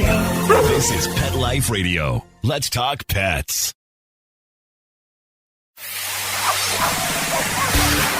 This is Pet Life Radio. Let's talk pets.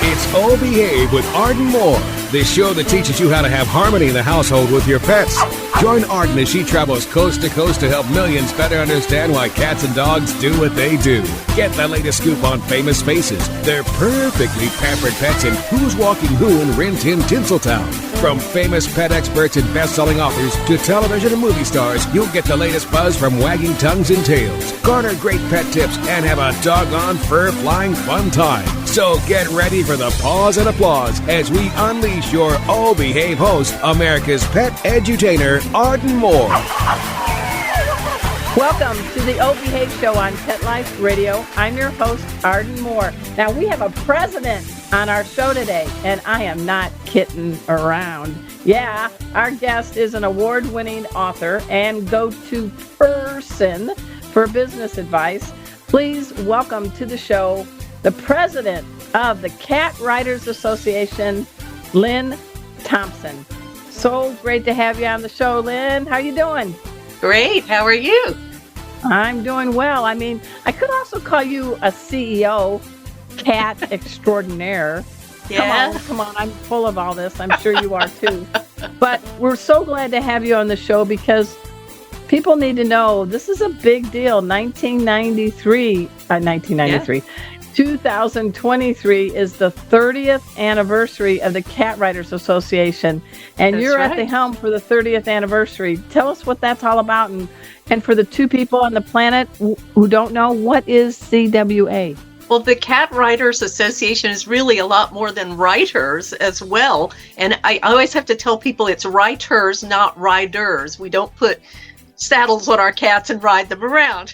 It's Oh Behave with Arden Moore, the show that teaches you how to have harmony in the household with your pets. Join Arden as she travels coast to coast to help millions better understand why cats and dogs do what they do. Get the latest scoop on famous faces, their perfectly pampered pets, and who's walking who in Rin Tin Tinseltown. From famous pet experts and best-selling authors to television and movie stars, you'll get the latest buzz from wagging tongues and tails, garner great pet tips, and have a doggone fur-flying fun time. So get ready for the pause and applause as we unleash your Oh Behave host, America's pet edutainer, Arden Moore. Welcome to the Oh Behave Show on Pet Life Radio. I'm your host, Arden Moore. Now, we have a president on our show today, and I am not kidding around. Yeah, our guest is an award-winning author and go-to person for business advice. Please welcome to the show the president of the Cat Writers Association, Lynn Thompson. So great to have you on the show, Lynn. How you doing? Great. How are you? I'm doing well. I mean, I could also call you a CEO, cat extraordinaire. Yeah. Come on. I'm full of all this. I'm sure you are too. But we're so glad to have you on the show because people need to know this is a big deal. 1923. 2023 is the 30th anniversary of the Cat Writers Association, and you're at the helm for the 30th anniversary. Tell us what that's all about, and for the two people on the planet who don't know, what is CWA? Well, the Cat Writers Association is really a lot more than writers as well, and I always have to tell people it's writers, not riders. We don't put saddles on our cats and ride them around.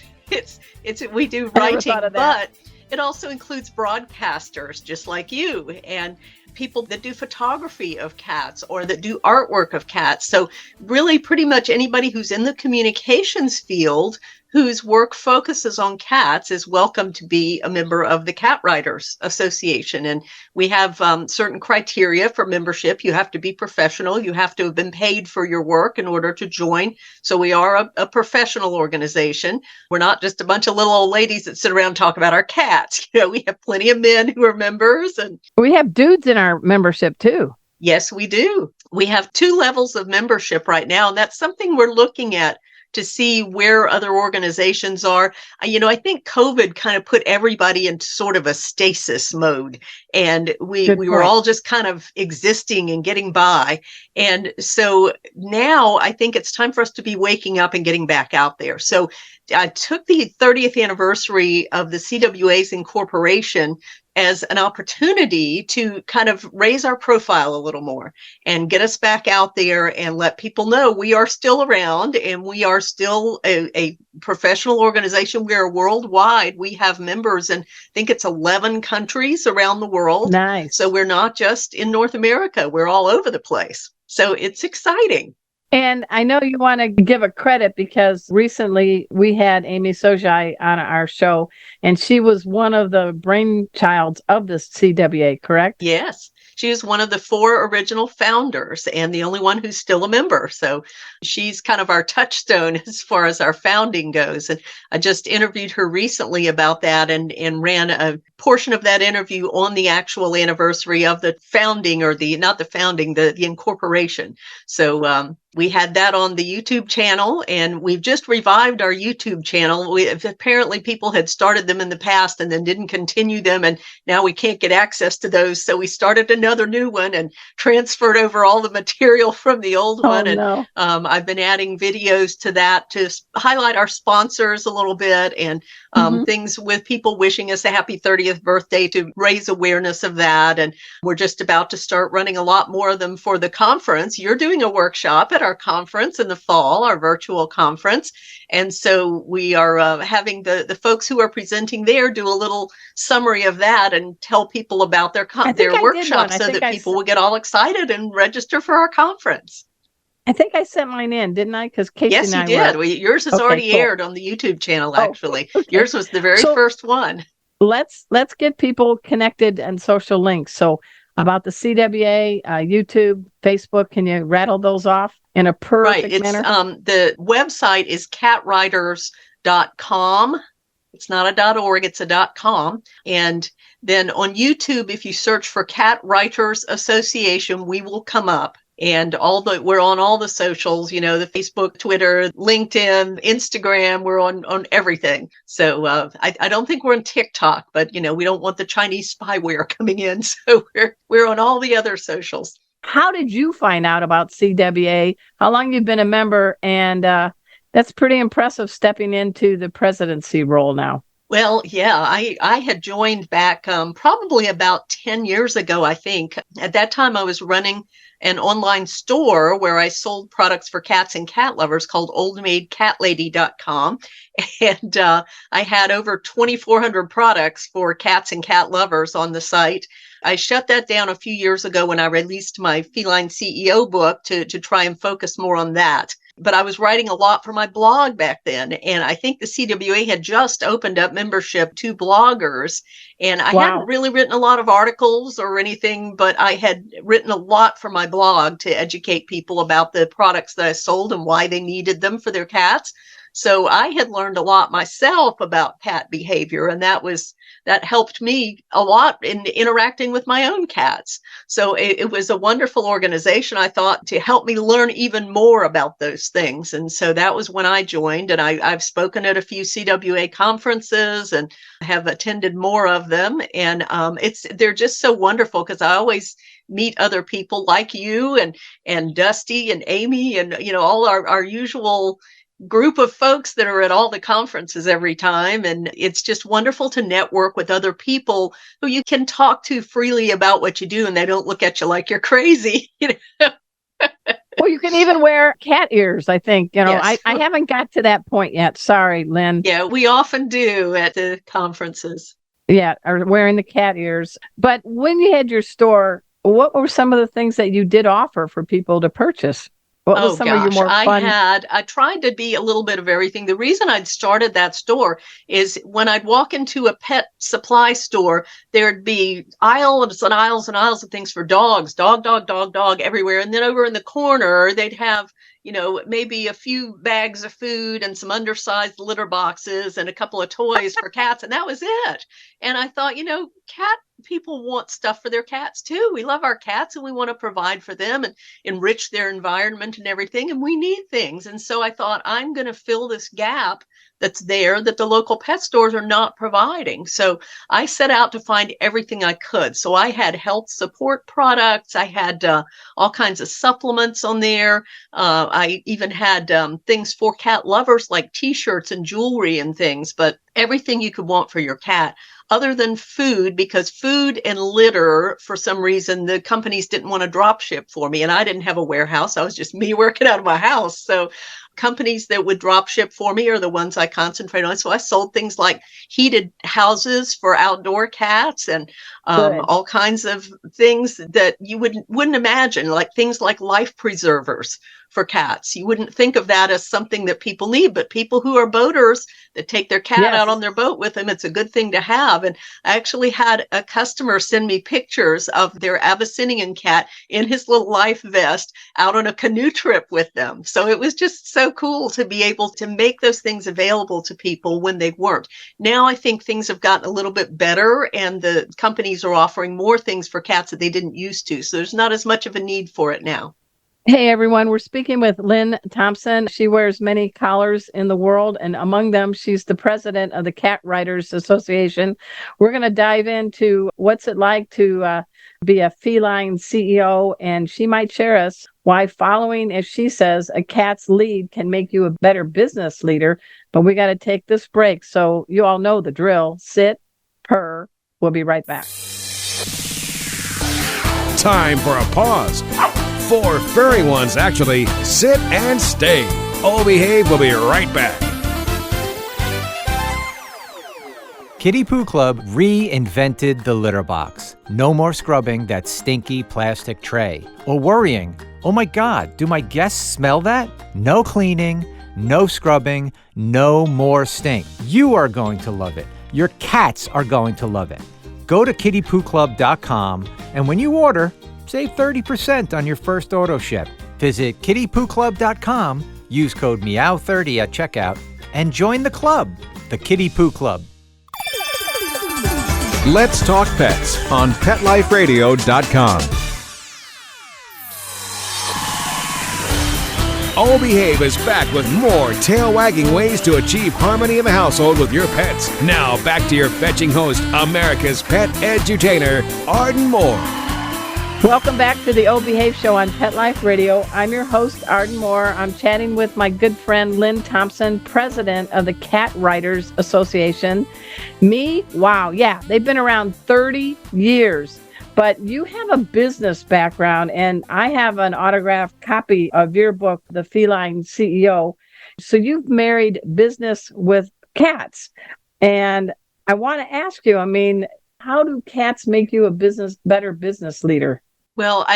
We do writing, but it also includes broadcasters just like you and people that do photography of cats or that do artwork of cats. So really pretty much anybody who's in the communications field whose work focuses on cats is welcome to be a member of the Cat Writers Association. And we have certain criteria for membership. You have to be professional. You have to have been paid for your work in order to join. So we are a professional organization. We're not just a bunch of little old ladies that sit around and talk about our cats. You know, we have plenty of men who are members. And we have dudes in our membership too. Yes, we do. We have 2 levels of membership right now, and that's something we're looking at to see where other organizations are. You know, I think COVID kind of put everybody into sort of a stasis mode, and we were all just kind of existing and getting by. And so now I think it's time for us to be waking up and getting back out there. So I took the 30th anniversary of the CWA's incorporation as an opportunity to kind of raise our profile a little more and get us back out there and let people know we are still around and we are still a professional organization. We are worldwide. We have members in, I think it's 11 countries around the world. Nice. So we're not just in North America. We're all over the place. So it's exciting. And I know you want to give a credit because recently we had Amy Sojai on our show, and she was one of the brainchilds of the CWA, correct? Yes. She is one of the 4 original founders and the only one who's still a member. So she's kind of our touchstone as far as our founding goes. And I just interviewed her recently about that and ran a portion of that interview on the actual anniversary of the founding, or the incorporation. So we had that on the YouTube channel, and we've just revived our YouTube channel. Apparently people had started them in the past and then didn't continue them, and now we can't get access to those. So we started another new one and transferred over all the material from the old one. No. And I've been adding videos to that to highlight our sponsors a little bit, and things with people wishing us a happy 30th birthday to raise awareness of that. And we're just about to start running a lot more of them for the conference. You're doing a workshop at our conference in the fall, our virtual conference. And so we are having the folks who are presenting there do a little summary of that and tell people about their workshop so that people will get all excited and register for our conference. I think I sent mine in, didn't I? Because Casey and I did. Yours has already aired on the YouTube channel, actually. Okay. Yours was the very first one. Let's get people connected and social links. So about the CWA, YouTube, Facebook. Can you rattle those off in a perfect manner? The website is catwriters.com. It's not a .org, it's a .com. And then on YouTube, if you search for Cat Writers Association, we will come up. And we're on all the socials, the Facebook, Twitter, LinkedIn, Instagram, we're on everything. So I don't think we're on TikTok, but we don't want the Chinese spyware coming in. So we're on all the other socials. How did you find out about CWA? How long you've been a member? And that's pretty impressive, stepping into the presidency role now. Well, yeah, I had joined back probably about 10 years ago, I think. At that time, I was running an online store where I sold products for cats and cat lovers called oldmaidcatlady.com. And I had over 2,400 products for cats and cat lovers on the site. I shut that down a few years ago when I released my Feline CEO book to try and focus more on that. But I was writing a lot for my blog back then. And I think the CWA had just opened up membership to bloggers. And I hadn't really written a lot of articles or anything, but I had written a lot for my blog to educate people about the products that I sold and why they needed them for their cats. So I had learned a lot myself about cat behavior, and that helped me a lot in interacting with my own cats. So it was a wonderful organization, I thought, to help me learn even more about those things. And so that was when I joined, and I've spoken at a few CWA conferences and have attended more of them. And they're just so wonderful because I always meet other people like you and Dusty and Amy and all our usual group of folks that are at all the conferences every time. And it's just wonderful to network with other people who you can talk to freely about what you do and they don't look at you like you're crazy. Well, you can even wear cat ears, I think. Yes. I haven't got to that point yet. Sorry, Lynn. Yeah, we often do at the conferences. Yeah, or wearing the cat ears. But when you had your store, what were some of the things that you did offer for people to purchase? What was some of your more fun? I tried to be a little bit of everything. The reason I'd started that store is when I'd walk into a pet supply store, there'd be aisles and aisles and aisles of things for dogs, dog everywhere. And then over in the corner, they'd have, maybe a few bags of food and some undersized litter boxes and a couple of toys for cats. And that was it. And I thought, cat people want stuff for their cats too. We love our cats and we want to provide for them and enrich their environment and everything. And we need things. And so I thought, I'm going to fill this gap that's there that the local pet stores are not providing. So I set out to find everything I could. So I had health support products. I had all kinds of supplements on there. I even had things for cat lovers like t-shirts and jewelry and things, but everything you could want for your cat. Other than food, because food and litter, for some reason, the companies didn't want to drop ship for me. And I didn't have a warehouse. I was just me working out of my house. So companies that would drop ship for me are the ones I concentrate on. So I sold things like heated houses for outdoor cats and all kinds of things that you wouldn't imagine, like things like life preservers for cats. You wouldn't think of that as something that people need, but people who are boaters that take their cat out on their boat with them, it's a good thing to have. And I actually had a customer send me pictures of their Abyssinian cat in his little life vest out on a canoe trip with them. So it was just so cool to be able to make those things available to people when they weren't. Now I think things have gotten a little bit better and the companies are offering more things for cats that they didn't used to. So there's not as much of a need for it now. Hey, everyone. We're speaking with Lynn Thompson. She wears many collars in the world, and among them, she's the president of the Cat Writers Association. We're going to dive into what's it like to be a feline CEO, and she might share us why following, as she says, a cat's lead can make you a better business leader. But we got to take this break, so you all know the drill. Sit, purr. We'll be right back. Time for a pause. 4 furry ones actually sit and stay. Oh, behave. We'll be right back. Kitty Poo Club reinvented the litter box. No more scrubbing that stinky plastic tray. Or worrying, oh my God, do my guests smell that? No cleaning, no scrubbing, no more stink. You are going to love it. Your cats are going to love it. Go to kittypooclub.com, and when you order, save 30% on your first auto ship. Visit kittypooclub.com, use code MEOW30 at checkout, and join the club, the Kitty Poo Club. Let's Talk Pets on PetLifeRadio.com. All Behave is back with more tail-wagging ways to achieve harmony in the household with your pets. Now, back to your fetching host, America's pet edutainer, Arden Moore. Welcome back to the O Behave Show on Pet Life Radio. I'm your host, Arden Moore. I'm chatting with my good friend, Lynn Thompson, president of the Cat Writers Association. They've been around 30 years. But you have a business background, and I have an autographed copy of your book, The Feline CEO. So you've married business with cats. And I want to ask you, how do cats make you a better business leader? Well,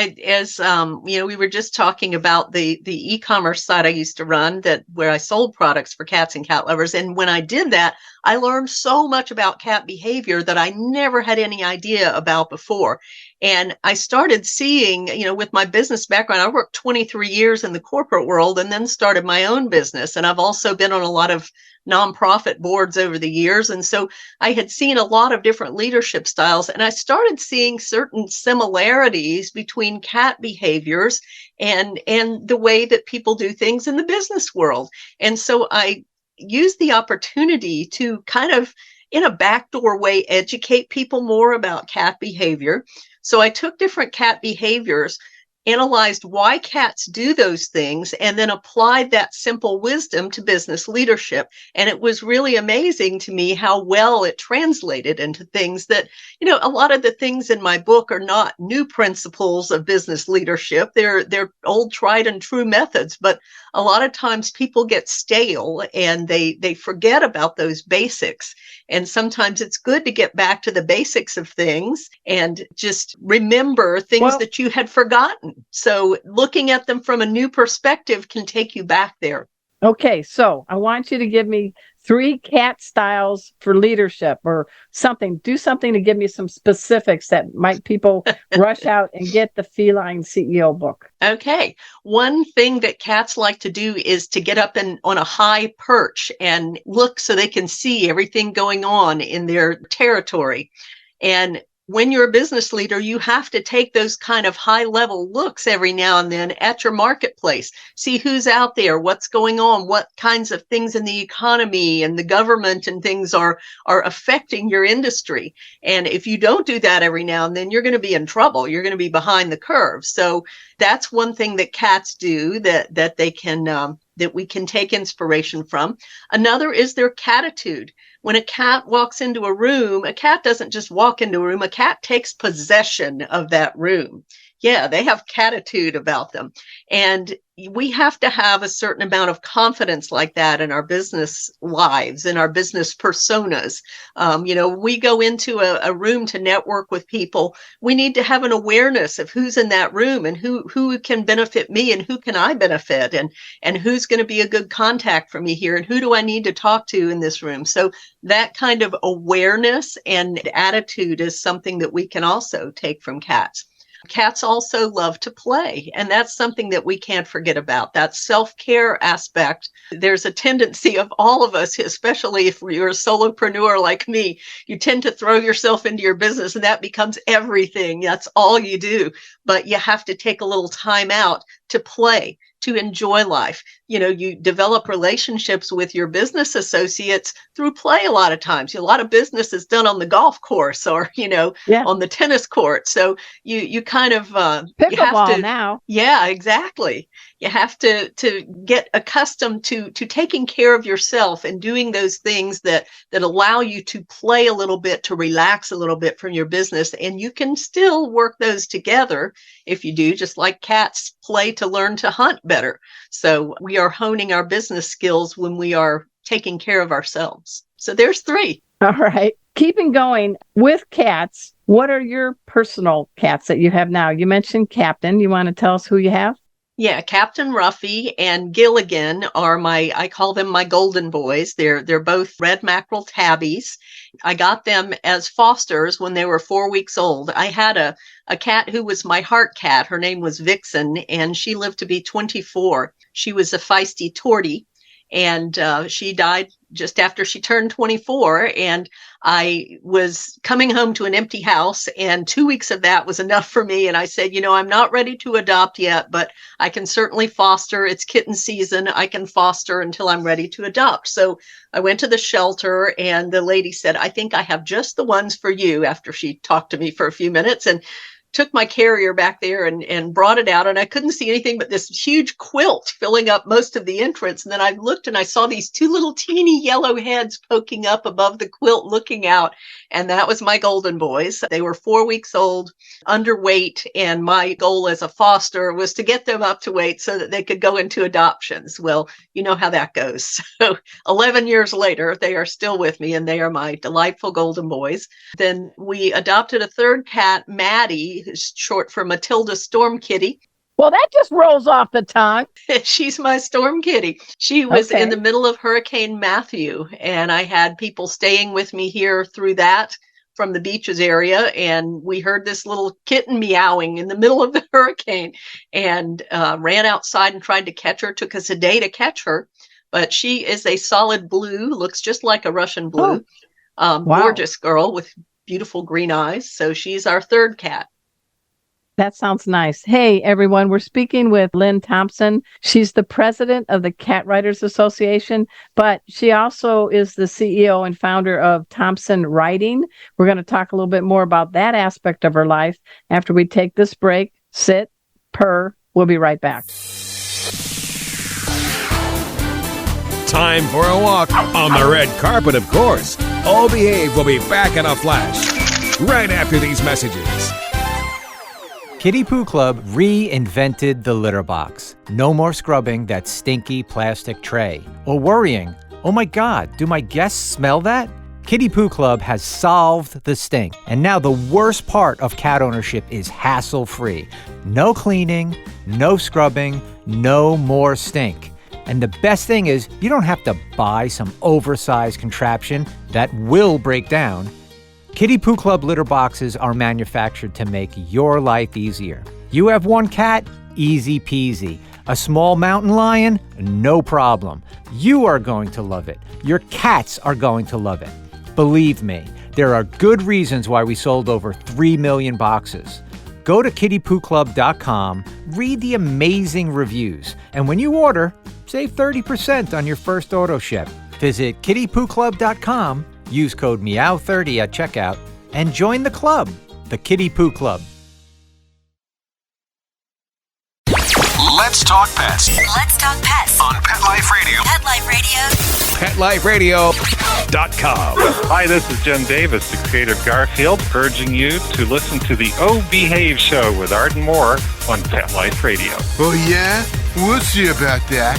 we were just talking about the e-commerce site I used to run where I sold products for cats and cat lovers. And when I did that, I learned so much about cat behavior that I never had any idea about before. And I started seeing, with my business background, I worked 23 years in the corporate world and then started my own business. And I've also been on a lot of nonprofit boards over the years. And so I had seen a lot of different leadership styles, and I started seeing certain similarities between cat behaviors and the way that people do things in the business world. And so I used the opportunity to kind of, in a backdoor way, educate people more about cat behavior. So I took different cat behaviors, analyzed why cats do those things, and then applied that simple wisdom to business leadership. And it was really amazing to me how well it translated into things that, a lot of the things in my book are not new principles of business leadership. They're old, tried and true methods, but a lot of times people get stale and they forget about those basics. And sometimes it's good to get back to the basics of things and just remember things that you had forgotten. So looking at them from a new perspective can take you back there. Okay, so I want you to give me 3 cat styles for leadership or something. Do something to give me some specifics that might people rush out and get the Feline CEO book. Okay. One thing that cats like to do is to get up on a high perch and look so they can see everything going on in their territory. And when you're a business leader, you have to take those kind of high level looks every now and then at your marketplace, see who's out there, what's going on, what kinds of things in the economy and the government and things are affecting your industry. And if you don't do that every now and then, you're going to be in trouble. You're going to be behind the curve. So that's one thing that cats do that they can, that we can take inspiration from. Another is their catitude. When a cat walks into a room, a cat doesn't just walk into a room, a cat takes possession of that room. Yeah, they have catitude about them. And we have to have a certain amount of confidence like that in our business lives, in our business personas. We go into a room to network with people. We need to have an awareness of who's in that room and who can benefit me and who can I benefit and who's going to be a good contact for me here and who do I need to talk to in this room. So that kind of awareness and attitude is something that we can also take from cats. Cats also love to play, and that's something that we can't forget about, that self-care aspect. There's a tendency of all of us, especially if you're a solopreneur like me, you tend to throw yourself into your business and that becomes everything. That's all you do. But you have to take a little time out to play, to enjoy life. You develop relationships with your business associates through play a lot of times. A lot of business is done on the golf course or, on the tennis court. So you kind of pickleball now. Yeah, exactly. You have to get accustomed to taking care of yourself and doing those things that allow you to play a little bit, to relax a little bit from your business. And you can still work those together if you do, just like cats play to learn to hunt better. So we are honing our business skills when we are taking care of ourselves. So there's 3. All right. Keeping going with cats, what are your personal cats that you have now? You mentioned Captain. You want to tell us who you have? Yeah, Captain Ruffy and Gilligan are I call them my golden boys. They're both red mackerel tabbies. I got them as fosters when they were 4 weeks old. I had a cat who was my heart cat. Her name was Vixen, and she lived to be 24. She was a feisty tortie, and she died just after she turned 24. And I was coming home to an empty house, and 2 weeks of that was enough for me. And I said, I'm not ready to adopt yet, but I can certainly foster. It's kitten season. I can foster until I'm ready to adopt. So I went to the shelter, and the lady said, I think I have just the ones for you, after she talked to me for a few minutes, and took my carrier back there and brought it out. And I couldn't see anything but this huge quilt filling up most of the entrance. And then I looked and I saw these two little teeny yellow heads poking up above the quilt looking out. And that was my golden boys. They were 4 weeks old, underweight. And my goal as a foster was to get them up to weight so that they could go into adoptions. Well, you know how that goes. So 11 years later, they are still with me, and they are my delightful golden boys. Then we adopted a third cat, Maddie, who's short for Matilda Storm Kitty. Well, that just rolls off the tongue. She's my storm kitty. She was in the middle of Hurricane Matthew, and I had people staying with me here through that from the beaches area, and we heard this little kitten meowing in the middle of the hurricane, and ran outside and tried to catch her. Took us a day to catch her, but she is a solid blue, looks just like a Russian blue. Wow. Gorgeous girl with beautiful green eyes. So she's our third cat. That sounds nice. Hey, everyone, we're speaking with Lynn Thompson. She's the president of the Cat Writers Association, but she also is the CEO and founder of Thompson Writing. We're going to talk a little bit more about that aspect of her life after we take this break. Sit, purr. We'll be right back. Time for a walk on the red carpet, of course. All Behave will be back in a flash right after these messages. Kitty Poo Club reinvented the litter box. No more scrubbing that stinky plastic tray. Or worrying, oh my God, do my guests smell that? Kitty Poo Club has solved the stink. And now the worst part of cat ownership is hassle-free. No cleaning, no scrubbing, no more stink. And the best thing is, you don't have to buy some oversized contraption that will break down. Kitty Poo Club litter boxes are manufactured to make your life easier. You have one cat? Easy peasy. A small mountain lion? No problem. You are going to love it. Your cats are going to love it. Believe me, there are good reasons why we sold over 3 million boxes. Go to kittypooclub.com, read the amazing reviews, and when you order, save 30% on your first auto ship. Visit kittypooclub.com, use code MEOW30 at checkout, and join the club, the Kitty Poo Club. Let's talk pets. Let's talk pets On Pet Life Radio. Pet Life Radio. PetLifeRadio.com. Hi, this is Jen Davis, the creator of Garfield, urging you to listen to the Oh Behave Show with Arden Moore on Pet Life Radio. Oh, yeah? We'll see about that.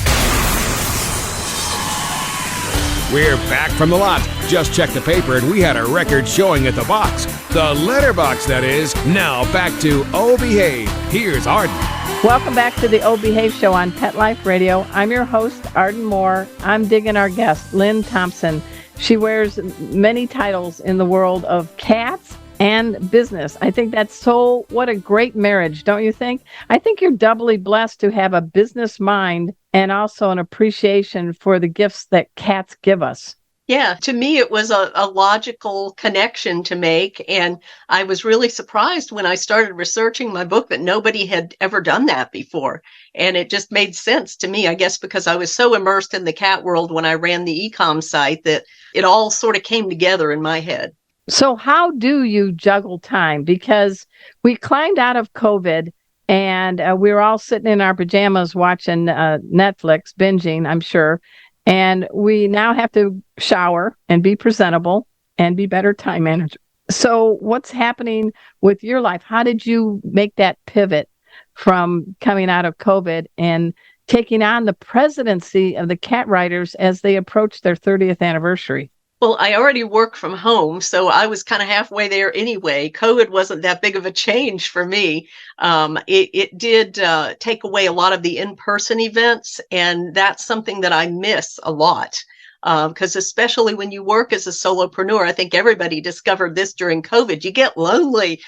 We're back from the lot. Just checked the paper and we had a record showing at the box. The letterbox, that is. Now back to Oh Behave. Here's Arden. Welcome back to the Oh Behave Show on Pet Life Radio. I'm your host, Arden Moore. I'm digging our guest, Lynn Thompson. She wears many titles in the world of cats and business. I think what a great marriage, don't you think? I think you're doubly blessed to have a business mind and also an appreciation for the gifts that cats give us. Yeah, to me, it was a logical connection to make. And I was really surprised when I started researching my book that nobody had ever done that before. And it just made sense to me, I guess, because I was so immersed in the cat world when I ran the e-com site that it all sort of came together in my head. So how do you juggle time? Because we climbed out of COVID and we were all sitting in our pajamas watching Netflix, binging, I'm sure. And we now have to shower and be presentable and be better time managers. So what's happening with your life? How did you make that pivot from coming out of COVID and taking on the presidency of the Cat Writers as they approach their 30th anniversary? Well, I already work from home, so I was kind of halfway there anyway. COVID wasn't that big of a change for me. It did take away a lot of the in-person events, and that's something that I miss a lot. Because especially when you work as a solopreneur, I think everybody discovered this during COVID. You get lonely.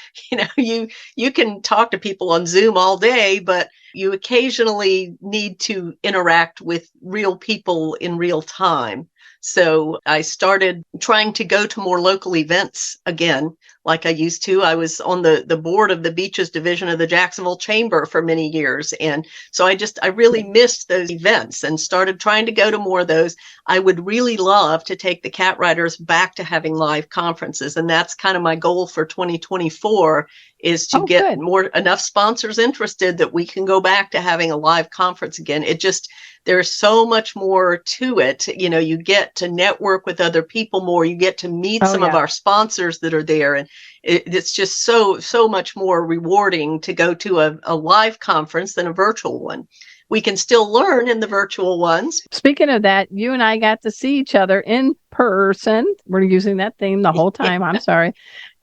You can talk to people on Zoom all day, but you occasionally need to interact with real people in real time. So I started trying to go to more local events again, like I used to. I was on the board of the Beaches Division of the Jacksonville Chamber for many years. And so I really missed those events and started trying to go to more of those. I would really love to take the cat writers back to having live conferences. And that's kind of my goal for 2024 is to get enough sponsors interested that we can go back to having a live conference again. There's so much more to it. You get to network with other people more. You get to meet some of our sponsors that are there. And it's just so much more rewarding to go to a live conference than a virtual one. We can still learn in the virtual ones. Speaking of that, you and I got to see each other in person. We're using that theme the whole time. I'm sorry.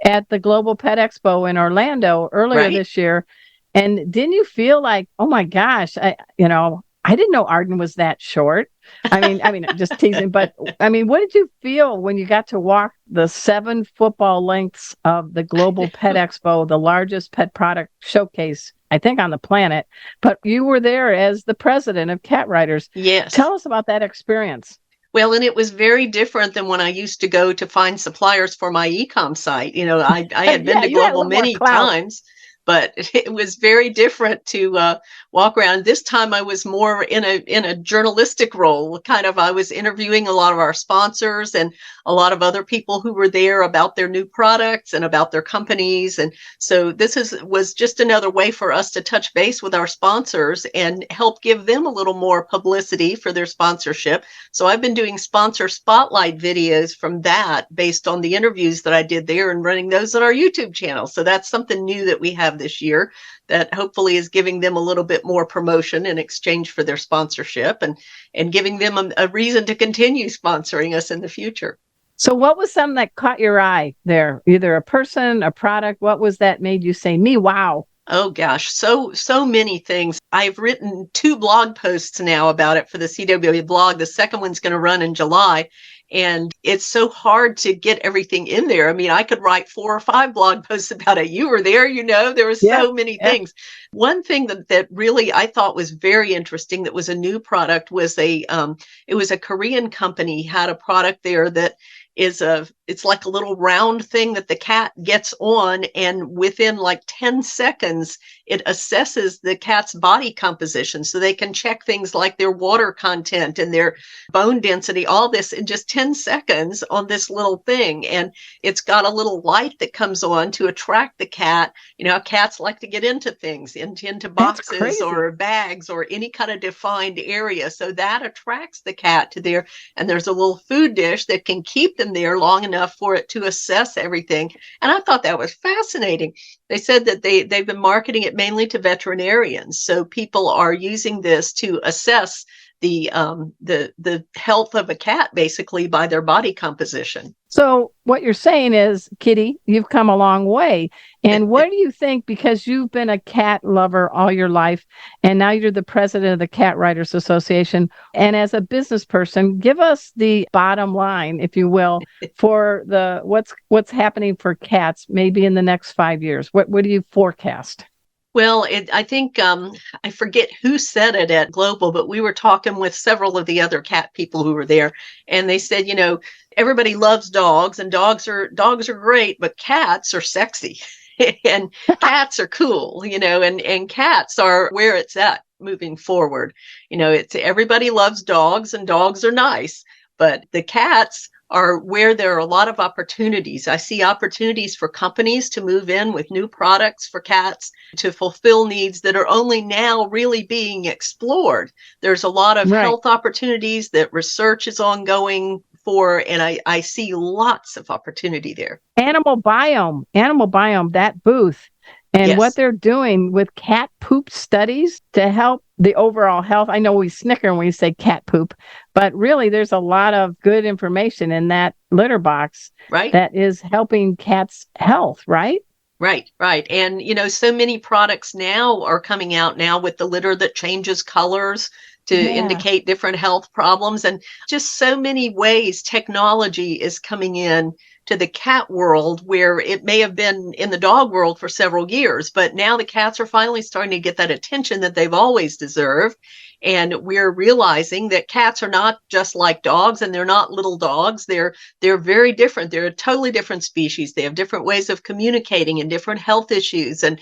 At the Global Pet Expo in Orlando earlier this year. And didn't you feel like, oh my gosh, I didn't know Arden was that short. I mean, just teasing. But I mean, what did you feel when you got to walk the 7 football lengths of the Global Pet Expo, the largest pet product showcase, I think, on the planet? But you were there as the president of Cat Writers. Yes. Tell us about that experience. Well, and it was very different than when I used to go to find suppliers for my e-com site. I had been to Global many times, but it was very different to walk around. This time I was more in a journalistic role. I was interviewing a lot of our sponsors and a lot of other people who were there about their new products and about their companies. And so this was just another way for us to touch base with our sponsors and help give them a little more publicity for their sponsorship. So I've been doing sponsor spotlight videos from that based on the interviews that I did there and running those on our YouTube channel. So that's something new that we have this year that hopefully is giving them a little bit more promotion in exchange for their sponsorship and giving them a reason to continue sponsoring us in the future. So what was something that caught your eye there? Either a person, a product, what was that made you say, me, wow? Oh gosh, so many things. I've written 2 blog posts now about it for the CWA blog. The second one's going to run in July. And it's so hard to get everything in there. I mean, I could write 4 or 5 blog posts about it. You were there, there were so many things. One thing that really I thought was very interesting that was a new product was it was a Korean company had a product there that it's like a little round thing that the cat gets on, and within like 10 seconds, it assesses the cat's body composition. So they can check things like their water content and their bone density, all this in just 10 seconds on this little thing. And it's got a little light that comes on to attract the cat. Cats like to get into things, into boxes or bags or any kind of defined area. So that attracts the cat to there. And there's a little food dish that can keep them there long enough for it to assess everything. And I thought that was fascinating. They said that they've been marketing it mainly to veterinarians. So people are using this to assess the health of a cat basically by their body composition. So what you're saying is, Kitty, you've come a long way. And what do you think, because you've been a cat lover all your life, and now you're the president of the Cat Writers Association, and as a business person, give us the bottom line, if you will, for what's happening for cats maybe in the next 5 years. What do you forecast? Well, I think I forget who said it at Global, but we were talking with several of the other cat people who were there, and they said, everybody loves dogs, and dogs are great, but cats are sexy, and cats are cool, and cats are where it's at moving forward. Everybody loves dogs, and dogs are nice, but the cats are where there are a lot of opportunities. I see opportunities for companies to move in with new products for cats to fulfill needs that are only now really being explored. There's a lot of health opportunities that research is ongoing for, and I see lots of opportunity there. Animal biome, that booth. and what Yes. they're doing with cat poop studies to help the overall health. I know we snicker when we say cat poop, but really there's a lot of good information in that litter box Right. that is helping cats' health, right? Right, right. And, so many products now are coming out now with the litter that changes colors to indicate different health problems. And just so many ways technology is coming in to the cat world where it may have been in the dog world for several years, but now the cats are finally starting to get that attention that they've always deserved. And we're realizing that cats are not just like dogs, and they're not little dogs. They're very different. They're a totally different species. They have different ways of communicating and different health issues and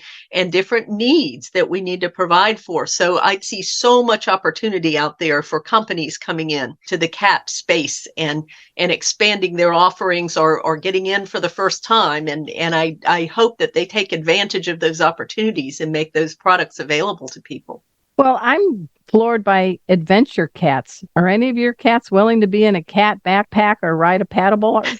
different needs that we need to provide for. So I see so much opportunity out there for companies coming in to the cat space and expanding their offerings or getting in for the first time. And I hope that they take advantage of those opportunities and make those products available to people. Well, I'm floored by adventure cats. Are any of your cats willing to be in a cat backpack or ride a paddleboard?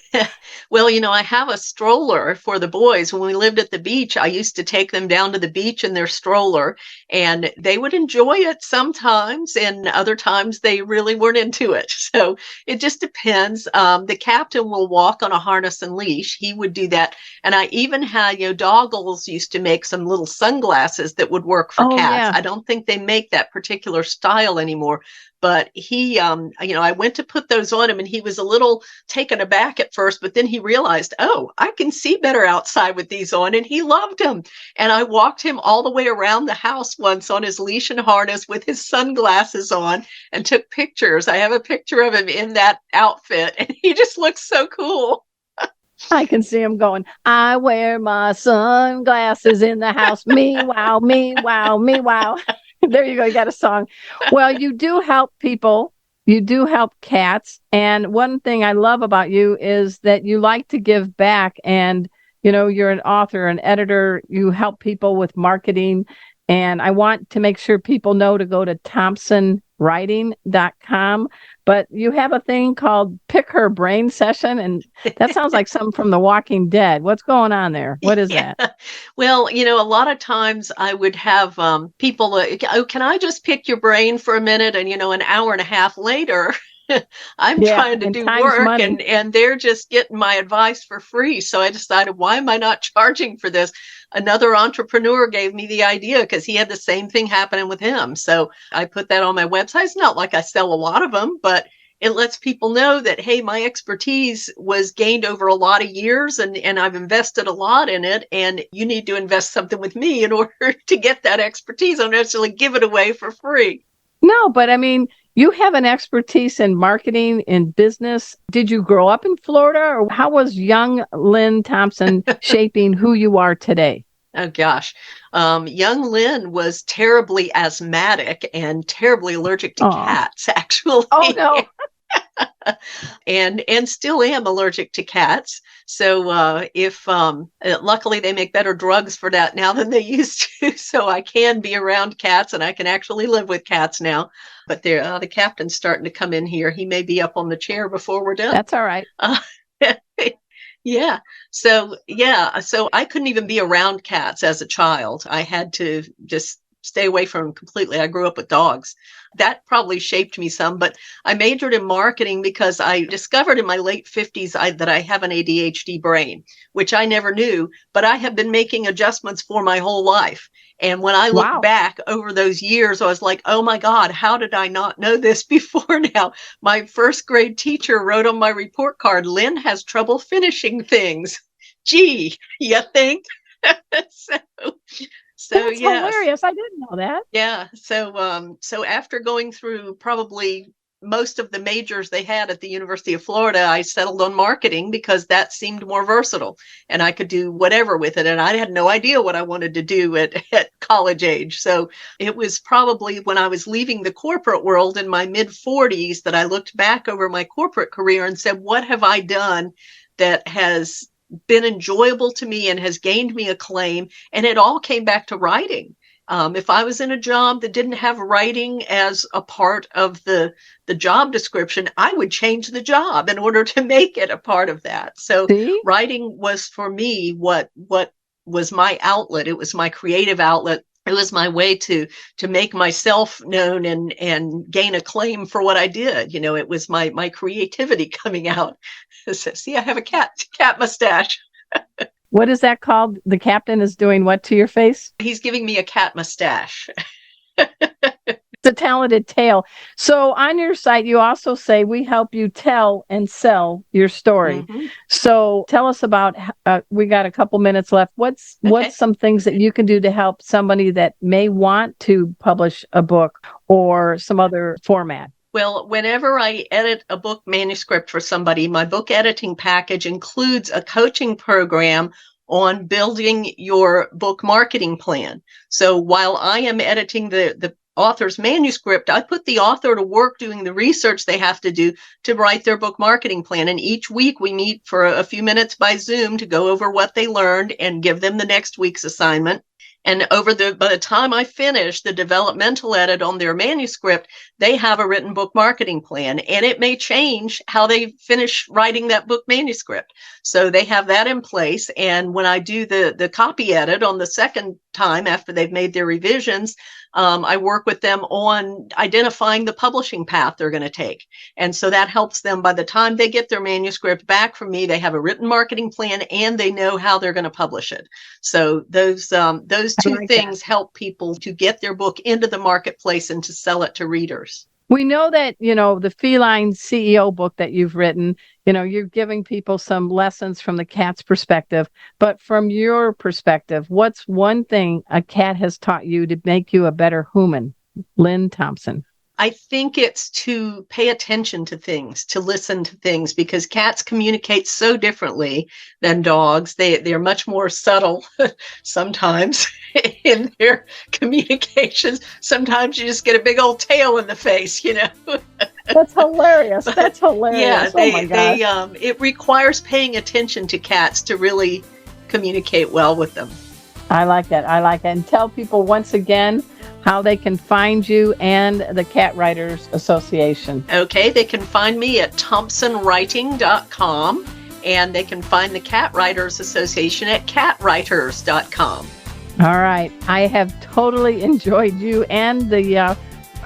Well, I have a stroller for the boys. When we lived at the beach, I used to take them down to the beach in their stroller, and they would enjoy it sometimes, and other times they really weren't into it. So it just depends. The captain will walk on a harness and leash. He would do that. And I even had, Doggles used to make some little sunglasses that would work for cats. Yeah. I don't think they make that particular style anymore. But he, I went to put those on him, and he was a little taken aback at first, but then he realized, oh, I can see better outside with these on, and he loved them. And I walked him all the way around the house once on his leash and harness with his sunglasses on and took pictures. I have a picture of him in that outfit, and he just looks so cool. I can see him going, I wear my sunglasses in the house. Me, wow, me, wow, me, wow. There you go. You got a song. Well, you do help people. You do help cats. And one thing I love about you is that you like to give back. And, you're an author, an editor. You help people with marketing. And I want to make sure people know to go to ThompsonWriting.com. But you have a thing called Pick Her Brain Session. And that sounds like something from The Walking Dead. What's going on there? What is that? Well, a lot of times I would have people, can I just pick your brain for a minute? And, an hour and a half later, I'm trying to do work and they're just getting my advice for free. So I decided, why am I not charging for this? Another entrepreneur gave me the idea because he had the same thing happening with him. So I put that on my website. It's not like I sell a lot of them, but it lets people know that, hey, my expertise was gained over a lot of years and I've invested a lot in it. And you need to invest something with me in order to get that expertise. I don't necessarily give it away for free. No, but I mean, you have an expertise in marketing, in business. Did you grow up in Florida, or how was young Lynn Thompson shaping who you are today? Oh, gosh. Young Lynn was terribly asthmatic and terribly allergic to cats, actually. Oh, no. and still am allergic to cats. So luckily they make better drugs for that now than they used to. So I can be around cats and I can actually live with cats now. But the captain's starting to come in here. He may be up on the chair before we're done. That's all right. Yeah. So I couldn't even be around cats as a child. I had to just stay away from them completely. I grew up with dogs. That probably shaped me some, but I majored in marketing because I discovered in my late 50s that I have an ADHD brain, which I never knew, but I have been making adjustments for my whole life. And when I look back over those years, I was like, oh my God, how did I not know this before now? My first grade teacher wrote on my report card, Lynn has trouble finishing things. Gee, you think? So That's yes. hilarious. I didn't know that. Yeah. So after going through probably most of the majors they had at the University of Florida, I settled on marketing because that seemed more versatile and I could do whatever with it. And I had no idea what I wanted to do at college age. So it was probably when I was leaving the corporate world in my mid 40s that I looked back over my corporate career and said, what have I done that has been enjoyable to me and has gained me acclaim? And it all came back to writing. If I was in a job that didn't have writing as a part of the job description, I would change the job in order to make it a part of that. So writing was for me what was my outlet. It was my creative outlet. It was my way to make myself known and gain acclaim for what I did. It was my creativity coming out. So, see, I have a cat mustache. What is that called? The captain is doing what to your face? He's giving me a cat mustache. It's a talented tale. So on your site, you also say we help you tell and sell your story. Mm-hmm. So tell us about, we got a couple minutes left. What's some things that you can do to help somebody that may want to publish a book or some other format? Well, whenever I edit a book manuscript for somebody, my book editing package includes a coaching program on building your book marketing plan. So while I am editing the author's manuscript, I put the author to work doing the research they have to do to write their book marketing plan. And each week we meet for a few minutes by Zoom to go over what they learned and give them the next week's assignment. And by the time I finish the developmental edit on their manuscript, they have a written book marketing plan, and it may change how they finish writing that book manuscript. So they have that in place. And when I do the copy edit on the second time after they've made their revisions, I work with them on identifying the publishing path they're going to take. And so that helps them by the time they get their manuscript back from me, they have a written marketing plan and they know how they're going to publish it. So those two things help people to get their book into the marketplace and to sell it to readers. We know that, the Feline CEO book that you've written, you're giving people some lessons from the cat's perspective. But from your perspective, what's one thing a cat has taught you to make you a better human? Lynn Thompson. I think it's to pay attention to things, to listen to things, because cats communicate so differently than dogs. They're much more subtle sometimes in their communications. Sometimes you just get a big old tail in the face, That's hilarious. That's hilarious. Yeah, my gosh. It requires paying attention to cats to really communicate well with them. I like that. And tell people once again how they can find you and the Cat Writers Association. Okay, they can find me at thompsonwriting.com, and they can find the Cat Writers Association at catwriters.com. All right. I have totally enjoyed you and the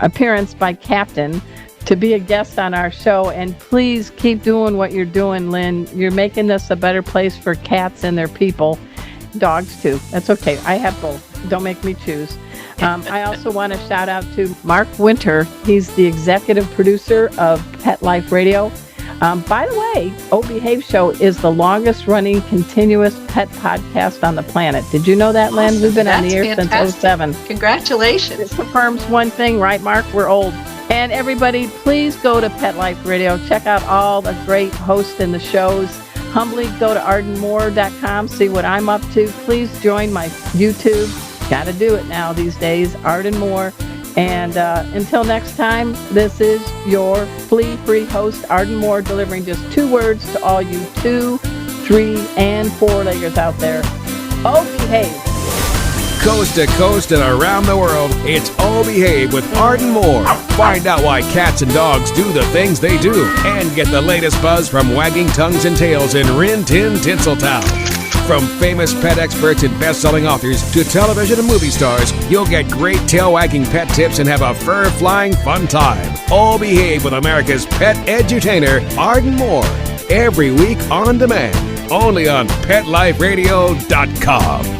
appearance by Captain to be a guest on our show. And please keep doing what you're doing, Lynn. You're making this a better place for cats and their people. Dogs, too. That's okay. I have both. Don't make me choose. I also want to shout out to Mark Winter. He's the executive producer of Pet Life Radio. By the way, Oh Behave Show is the longest running continuous pet podcast on the planet. Did you know that, Lynn? Awesome. We've been on the air fantastic. since 2007. Congratulations. It confirms one thing, right, Mark? We're old. And everybody, please go to Pet Life Radio. Check out all the great hosts in the shows. Humbly go to ardenmoore.com, see what I'm up to. Please join my YouTube. Got to do it now these days, Arden Moore. And until next time, this is your flea-free host, Arden Moore, delivering just 2 words to all you 2, 3, and 4-leggers out there. Oh, behave. Coast to coast and around the world, it's Oh Behave with Arden Moore. Find out why cats and dogs do the things they do and get the latest buzz from wagging tongues and tails in Rin Tin Tinseltown. From famous pet experts and best-selling authors to television and movie stars, you'll get great tail-wagging pet tips and have a fur-flying fun time. Oh Behave with America's pet edutainer, Arden Moore. Every week on demand, only on PetLifeRadio.com.